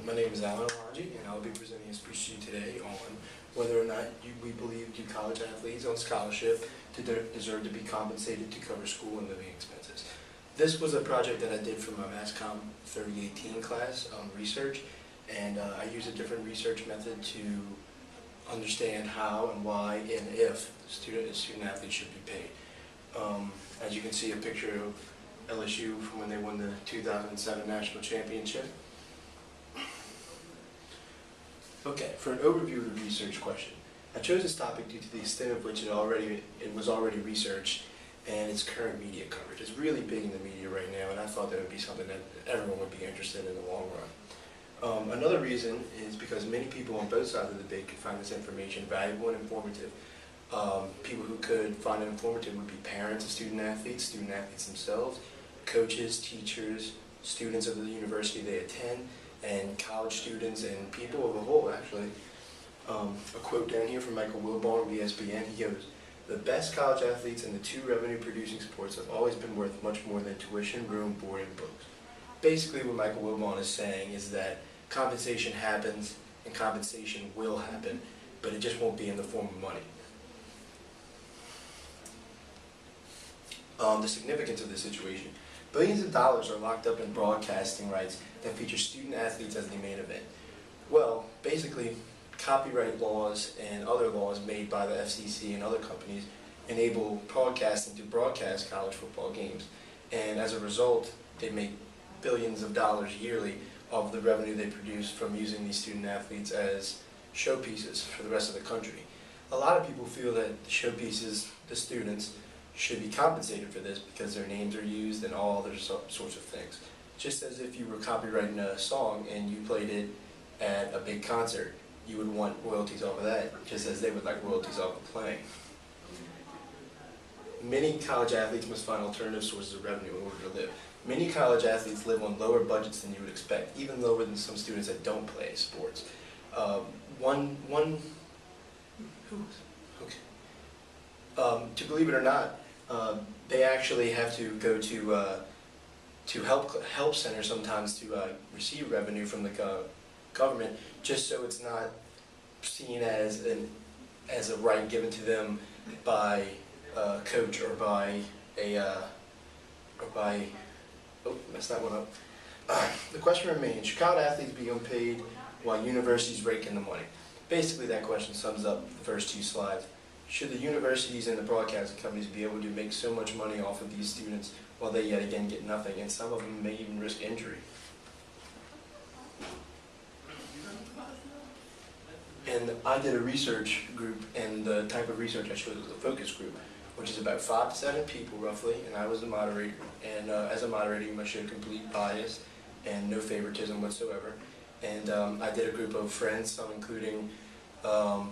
My name is Alongi, and I'll be presenting a speech to you today on whether or not we believe do college athletes on scholarship deserve to be compensated to cover school and living expenses. This was a project that I did for my Mass Comm 3018 class on research, and I used a different research method to understand how and why and if student athletes should be paid. As you can see, a picture of LSU from when they won the 2007 national championship. Okay, for an overview of the research question, I chose this topic due to the extent of which it was already researched and its current media coverage. It's really big in the media right now, and I thought that it would be something that everyone would be interested in the long run. Another reason is because many people on both sides of the debate could find this information valuable and informative. People who could find it informative would be parents of student athletes themselves, coaches, teachers, students of the university they attend, and college students and people of a whole, actually. A quote down here from Michael Wilbon of ESPN, he goes, "The best college athletes in the two revenue-producing sports have always been worth much more than tuition, room, board, and books." Basically what Michael Wilbon is saying is that compensation happens and compensation will happen, but it just won't be in the form of money. The significance of this situation. Billions of dollars are locked up in broadcasting rights that feature student athletes as the main event. Well, basically, copyright laws and other laws made by the FCC and other companies enable broadcasting to broadcast college football games. And as a result, they make billions of dollars yearly of the revenue they produce from using these student athletes as showpieces for the rest of the country. A lot of people feel that the showpieces, the students, should be compensated for this because their names are used and all other sorts of things. Just as if you were copyrighting a song and you played it at a big concert, you would want royalties off of that, just as they would like royalties off of playing. Many college athletes must find alternative sources of revenue in order to live. Many college athletes live on lower budgets than you would expect, even lower than some students that don't play sports. To believe it or not, they actually have to go to help centers sometimes to receive revenue from the government, just so it's not seen as a right given to them by a coach or by oh, messed that one up. The question remains: should college athletes be unpaid while universities rake in the money? Basically, that question sums up the first two slides. Should the universities and the broadcasting companies be able to make so much money off of these students while they yet again get nothing, and some of them may even risk injury? And I did a research group, and the type of research I chose was a focus group, which is about 5 to 7 people roughly, and I was the moderator. And as a moderator, you must show complete bias and no favoritism whatsoever. And I did a group of friends, some including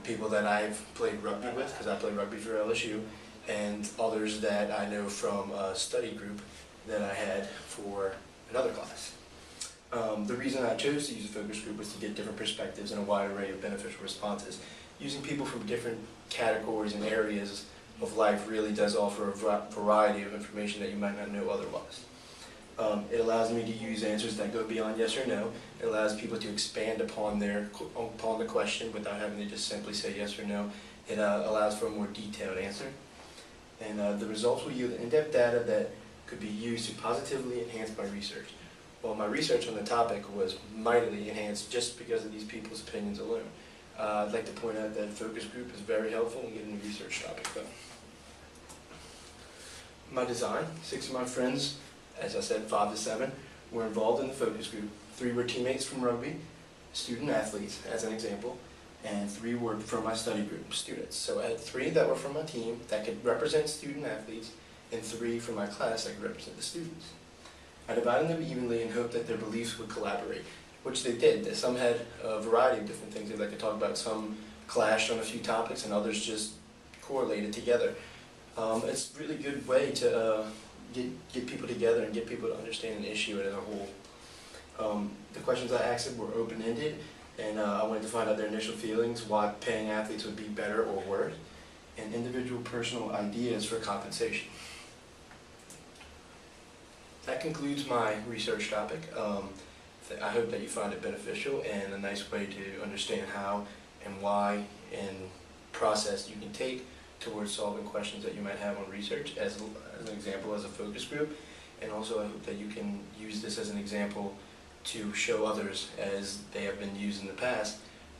people that I've played rugby with, because I played rugby for LSU, and others that I know from a study group that I had for another class. The reason I chose to use a focus group was to get different perspectives and a wide array of beneficial responses. Using people from different categories and areas of life really does offer a variety of information that you might not know otherwise. It allows me to use answers that go beyond yes or no. It allows people to expand upon the question without having to just simply say yes or no. It allows for a more detailed answer. And the results will yield in-depth data that could be used to positively enhance my research. Well, my research on the topic was mightily enhanced just because of these people's opinions alone. I'd like to point out that focus group is very helpful in getting the research topic done. My design: 6 of my friends, as I said, 5 to 7, were involved in the focus group. 3 were teammates from rugby, student athletes, as an example, and 3 were from my study group, students. So I had 3 that were from my team that could represent student athletes, and 3 from my class that could represent the students. I divided them evenly and hoped that their beliefs would collaborate, which they did. Some had a variety of different things they'd like to talk about. Some clashed on a few topics, and others just correlated together. It's a really good way to get people together and get people to understand an issue as a whole. The questions I asked were open-ended, and I wanted to find out their initial feelings, why paying athletes would be better or worse, and individual personal ideas for compensation. That concludes my research topic. I hope that you find it beneficial and a nice way to understand how and why and process you can take towards solving questions that you might have on research as an example as a focus group. And also I hope that you can use this as an example to show others, as they have been used in the past,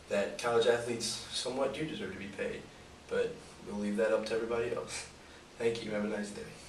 that college athletes somewhat do deserve to be paid. But we'll leave that up to everybody else. Thank you. Have a nice day.